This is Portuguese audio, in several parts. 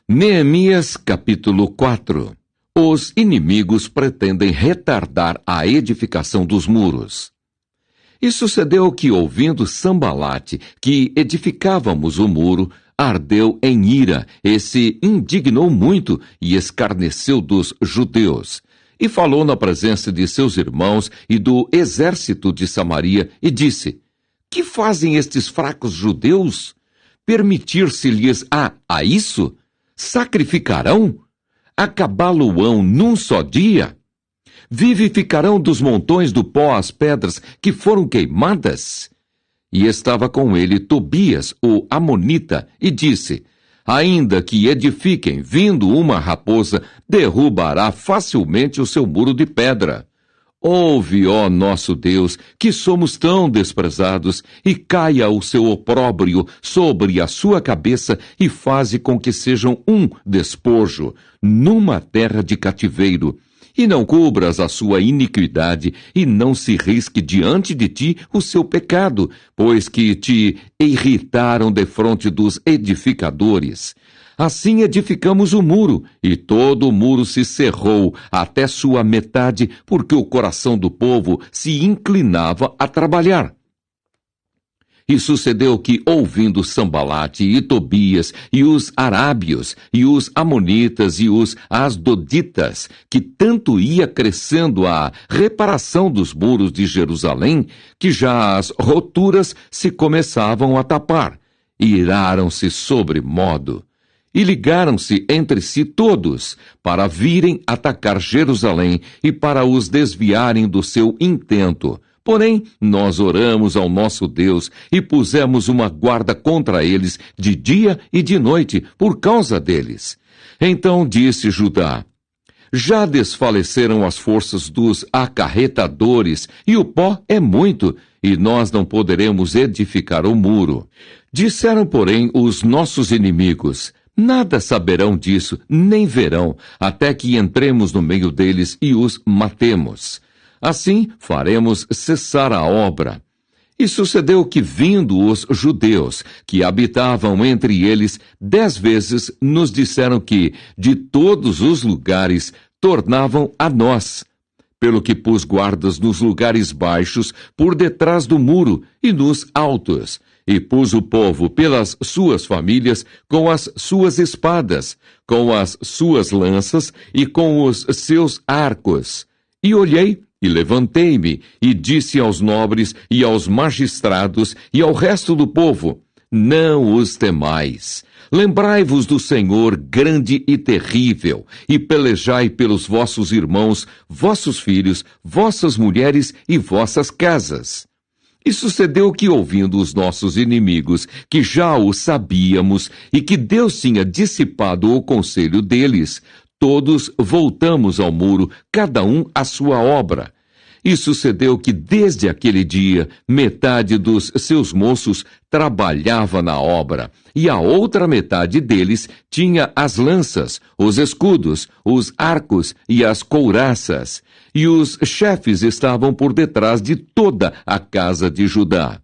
Neemias capítulo 4. Os inimigos pretendem retardar a edificação dos muros. E sucedeu que, ouvindo Sambalate que edificávamos o muro, ardeu em ira e se indignou muito e escarneceu dos judeus. E falou na presença de seus irmãos e do exército de Samaria e disse: Que fazem estes fracos judeus? Permitir-se-lhes a isso? Sacrificarão? Acabá-lo-ão num só dia? Vivificarão dos montões do pó as pedras que foram queimadas? E estava com ele Tobias, o amonita, e disse: Ainda que edifiquem, vindo uma raposa, derrubará facilmente o seu muro de pedra. Ouve, ó nosso Deus, que somos tão desprezados, e caia o seu opróbrio sobre a sua cabeça e faze com que sejam um despojo, numa terra de cativeiro. E não cubras a sua iniquidade, e não se risque diante de ti o seu pecado, pois que te irritaram defronte dos edificadores. Assim edificamos o muro, e todo o muro se cerrou até sua metade, porque o coração do povo se inclinava a trabalhar. E sucedeu que, ouvindo Sambalate e Tobias, e os arábios, e os amonitas, e os asdoditas, que tanto ia crescendo a reparação dos muros de Jerusalém, que já as roturas se começavam a tapar, iraram-se sobremodo. E ligaram-se entre si todos, para virem atacar Jerusalém e para os desviarem do seu intento. Porém, nós oramos ao nosso Deus e pusemos uma guarda contra eles de dia e de noite, por causa deles. Então disse Judá: Já desfaleceram as forças dos acarretadores, e o pó é muito, e nós não poderemos edificar o muro. Disseram, porém, os nossos inimigos: Nada saberão disso, nem verão, até que entremos no meio deles e os matemos. Assim faremos cessar a obra. E sucedeu que, vindo os judeus, que habitavam entre eles, 10 vezes nos disseram que, de todos os lugares, tornavam a nós. Pelo que pus guardas nos lugares baixos, por detrás do muro, e nos altos. E pus o povo pelas suas famílias, com as suas espadas, com as suas lanças e com os seus arcos. E olhei, e levantei-me, e disse aos nobres, e aos magistrados, e ao resto do povo: Não os temais. Lembrai-vos do Senhor grande e terrível, e pelejai pelos vossos irmãos, vossos filhos, vossas mulheres e vossas casas. E sucedeu que, ouvindo os nossos inimigos, que já o sabíamos, e que Deus tinha dissipado o conselho deles, todos voltamos ao muro, cada um à sua obra. E sucedeu que, desde aquele dia, metade dos seus moços trabalhava na obra, e a outra metade deles tinha as lanças, os escudos, os arcos e as couraças. E os chefes estavam por detrás de toda a casa de Judá.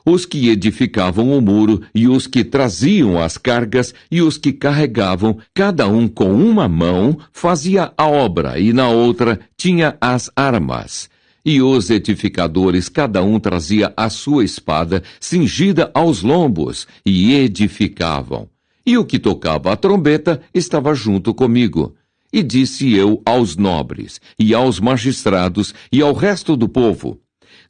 Os que edificavam o muro, e os que traziam as cargas, e os que carregavam, cada um com uma mão, fazia a obra, e na outra tinha as armas. E os edificadores, cada um trazia a sua espada, cingida aos lombos, e edificavam. E o que tocava a trombeta estava junto comigo. E disse eu aos nobres, e aos magistrados, e ao resto do povo: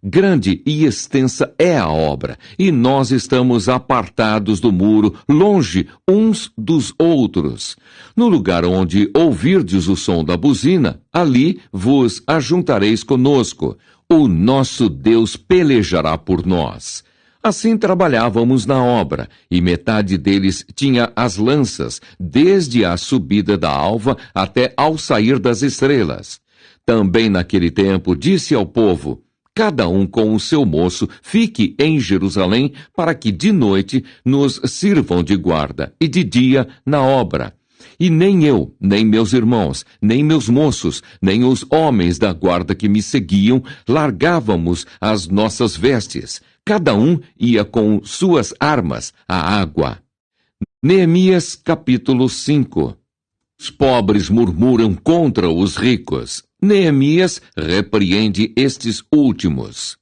Grande e extensa é a obra, e nós estamos apartados do muro, longe uns dos outros. No lugar onde ouvirdes o som da buzina, ali vos ajuntareis conosco. O nosso Deus pelejará por nós. Assim trabalhávamos na obra, e metade deles tinha as lanças, desde a subida da alva até ao sair das estrelas. Também naquele tempo disse ao povo: Cada um com o seu moço fique em Jerusalém, para que de noite nos sirvam de guarda, e de dia na obra. E nem eu, nem meus irmãos, nem meus moços, nem os homens da guarda que me seguiam, largávamos as nossas vestes. Cada um ia com suas armas à água. Neemias capítulo 5. Os pobres murmuram contra os ricos. Neemias repreende estes últimos.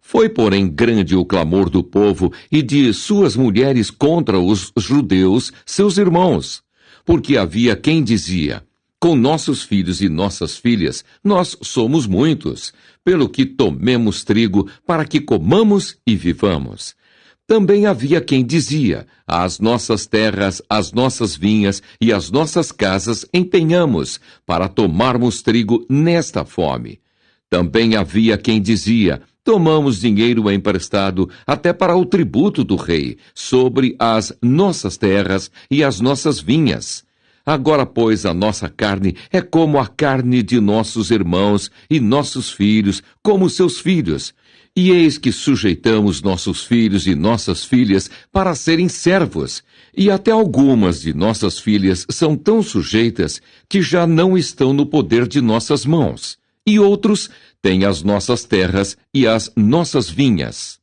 Foi, porém, grande o clamor do povo e de suas mulheres contra os judeus, seus irmãos, porque havia quem dizia: com nossos filhos e nossas filhas, nós somos muitos, pelo que tomemos trigo para que comamos e vivamos. Também havia quem dizia: as nossas terras, as nossas vinhas e as nossas casas empenhamos para tomarmos trigo nesta fome. Também havia quem dizia: tomamos dinheiro emprestado até para o tributo do rei sobre as nossas terras e as nossas vinhas. Agora, pois, a nossa carne é como a carne de nossos irmãos e nossos filhos, como seus filhos. E eis que sujeitamos nossos filhos e nossas filhas para serem servos, e até algumas de nossas filhas são tão sujeitas que já não estão no poder de nossas mãos, e outros têm as nossas terras e as nossas vinhas.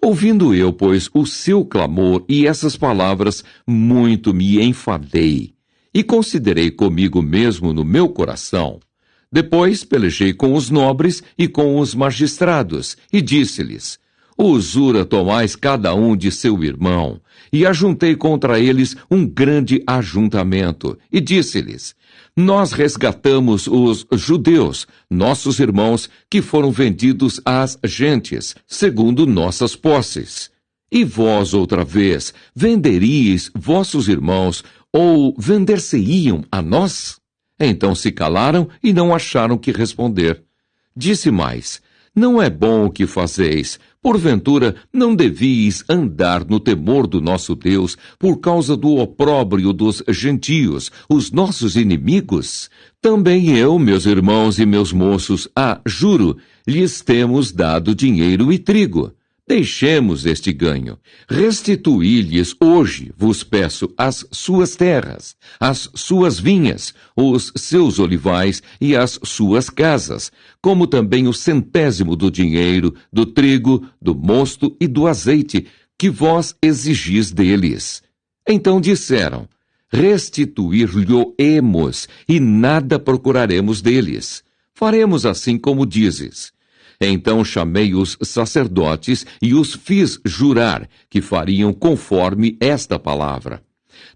Ouvindo eu, pois, o seu clamor e essas palavras, muito me enfadei, e considerei comigo mesmo no meu coração. Depois pelejei com os nobres e com os magistrados, e disse-lhes: usura tomais cada um de seu irmão. E ajuntei contra eles um grande ajuntamento, e disse-lhes: nós resgatamos os judeus, nossos irmãos, que foram vendidos às gentes, segundo nossas posses. E vós, outra vez, venderíeis vossos irmãos, ou vender-se-iam a nós? Então se calaram e não acharam que responder. Disse mais: não é bom o que fazeis. Porventura, não devíeis andar no temor do nosso Deus por causa do opróbrio dos gentios, os nossos inimigos? Também eu, meus irmãos e meus moços, juro, lhes temos dado dinheiro e trigo. Deixemos este ganho. Restituí-lhes hoje, vos peço, as suas terras, as suas vinhas, os seus olivais e as suas casas, como também o centésimo do dinheiro, do trigo, do mosto e do azeite, que vós exigis deles. Então disseram: restituir-lhe-emos, e nada procuraremos deles. Faremos assim como dizes. Então chamei os sacerdotes e os fiz jurar que fariam conforme esta palavra.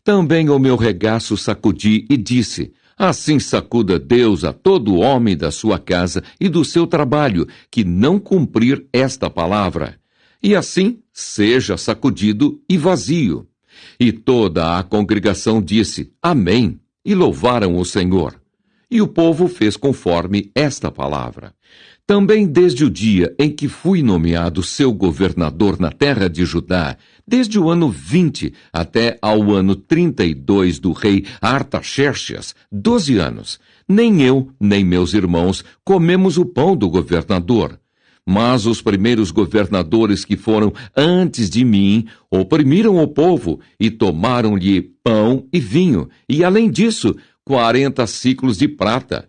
Também o meu regaço sacudi e disse: assim sacuda Deus a todo homem da sua casa e do seu trabalho, que não cumprir esta palavra. E assim seja sacudido e vazio. E toda a congregação disse: amém, e louvaram o Senhor. E o povo fez conforme esta palavra. Também desde o dia em que fui nomeado seu governador na terra de Judá, desde o ano 20 até ao ano 32 do rei Artaxerxes, 12 anos, nem eu, nem meus irmãos comemos o pão do governador. Mas os primeiros governadores que foram antes de mim oprimiram o povo e tomaram-lhe pão e vinho, e além disso, 40 siclos de prata.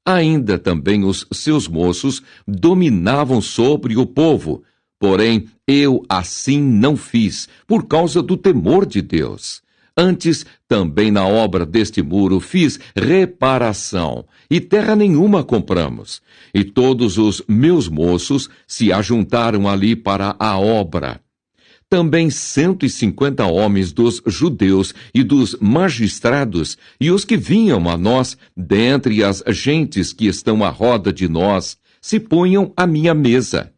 Ainda também os seus moços dominavam sobre o povo, porém eu assim não fiz, por causa do temor de Deus. Antes, também na obra deste muro fiz reparação, e terra nenhuma compramos. E todos os meus moços se ajuntaram ali para a obra. Também 150 homens dos judeus e dos magistrados, e os que vinham a nós, dentre as gentes que estão à roda de nós, se punham à minha mesa.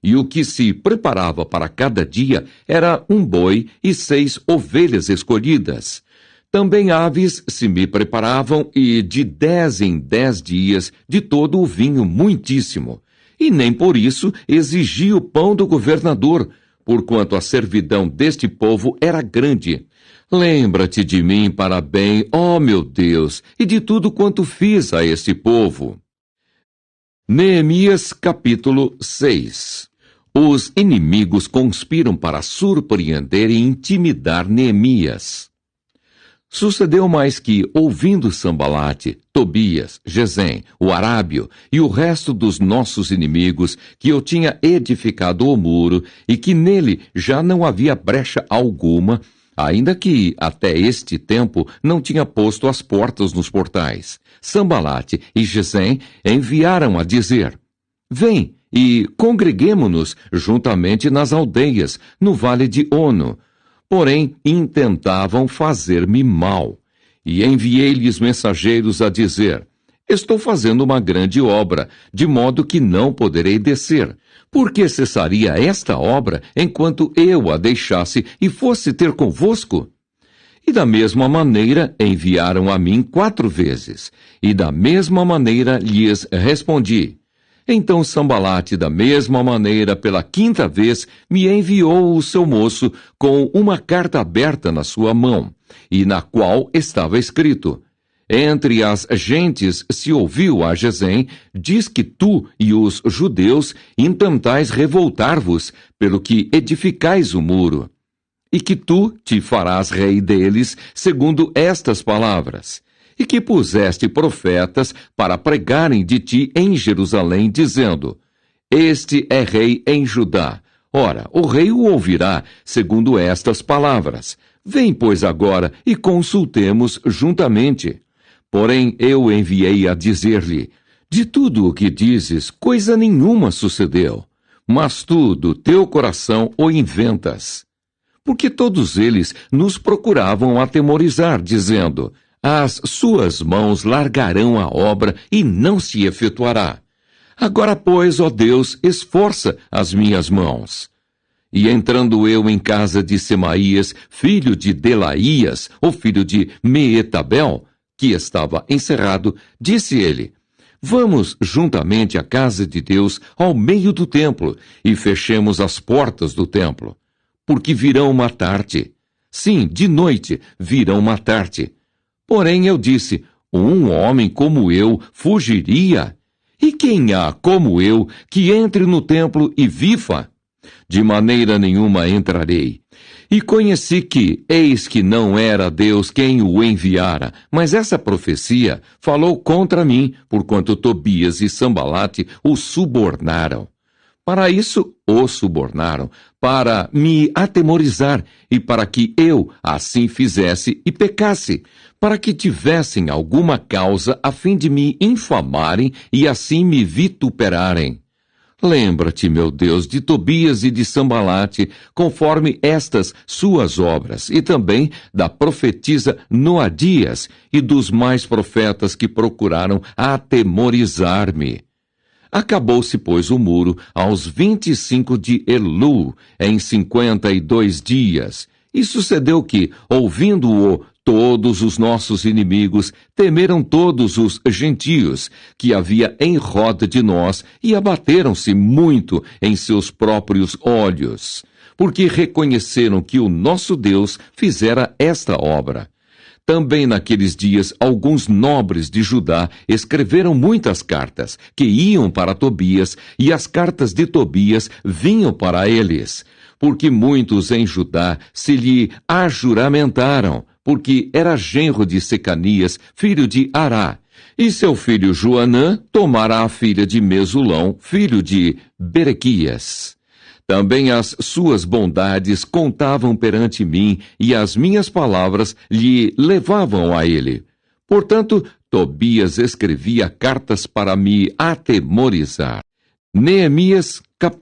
E o que se preparava para cada dia era um boi e 6 ovelhas escolhidas. Também aves se me preparavam, e de 10 em 10 dias, de todo o vinho muitíssimo. E nem por isso exigi o pão do governador, porquanto a servidão deste povo era grande. Lembra-te de mim para bem, ó meu Deus, e de tudo quanto fiz a este povo. Neemias capítulo 6. Os inimigos conspiram para surpreender e intimidar Neemias. Sucedeu mais que, ouvindo Sambalate, Tobias, Gesem, o arábio e o resto dos nossos inimigos, que eu tinha edificado o muro e que nele já não havia brecha alguma, ainda que até este tempo não tinha posto as portas nos portais. Sanbalate e Gesem enviaram a dizer: Vem e congreguemo-nos juntamente nas aldeias, no vale de Ono. Porém, intentavam fazer-me mal. E enviei-lhes mensageiros a dizer: Estou fazendo uma grande obra, de modo que não poderei descer. Por que cessaria esta obra enquanto eu a deixasse e fosse ter convosco? E da mesma maneira enviaram a mim 4 vezes, e da mesma maneira lhes respondi. Então Sanbalate, da mesma maneira, pela 5ª vez, me enviou o seu moço com uma carta aberta na sua mão, e na qual estava escrito: Entre as gentes se ouviu a Gesem, diz que tu e os judeus intentais revoltar-vos, pelo que edificais o muro, e que tu te farás rei deles, segundo estas palavras, e que puseste profetas para pregarem de ti em Jerusalém, dizendo: Este é rei em Judá. Ora, o rei o ouvirá, segundo estas palavras. Vem, pois, agora e consultemos juntamente. Porém, eu enviei a dizer-lhe: De tudo o que dizes, coisa nenhuma sucedeu, mas tu, do teu coração, o inventas. Porque todos eles nos procuravam atemorizar, dizendo: As suas mãos largarão a obra e não se efetuará. Agora, pois, ó Deus, esforça as minhas mãos. E entrando eu em casa de Semaías, filho de Delaías, o filho de Meetabel, que estava encerrado, disse ele: Vamos juntamente à casa de Deus ao meio do templo, e fechemos as portas do templo, porque virão matar-te. Sim, de noite virão matar-te. Porém eu disse: Um homem como eu fugiria? E quem há como eu que entre no templo e viva? De maneira nenhuma entrarei. E conheci que, eis que não era Deus quem o enviara, mas essa profecia falou contra mim, porquanto Tobias e Sanbalate o subornaram. Para isso o subornaram, para me atemorizar, e para que eu assim fizesse e pecasse, para que tivessem alguma causa a fim de me infamarem e assim me vituperarem. Lembra-te, meu Deus, de Tobias e de Sanbalate, conforme estas suas obras, e também da profetisa Noadias e dos mais profetas que procuraram atemorizar-me. Acabou-se, pois, o muro aos 25 de Elu, em 52 dias. E sucedeu que, ouvindo-o, todos os nossos inimigos temeram todos os gentios que havia em roda de nós e abateram-se muito em seus próprios olhos, porque reconheceram que o nosso Deus fizera esta obra. Também naqueles dias, alguns nobres de Judá escreveram muitas cartas, que iam para Tobias, e as cartas de Tobias vinham para eles, porque muitos em Judá se lhe ajuramentaram, porque era genro de Secanias, filho de Ará, e seu filho Joanã tomara a filha de Mesulão, filho de Berequias. Também as suas bondades contavam perante mim, e as minhas palavras lhe levavam a ele. Portanto, Tobias escrevia cartas para me atemorizar. Neemias, capítulo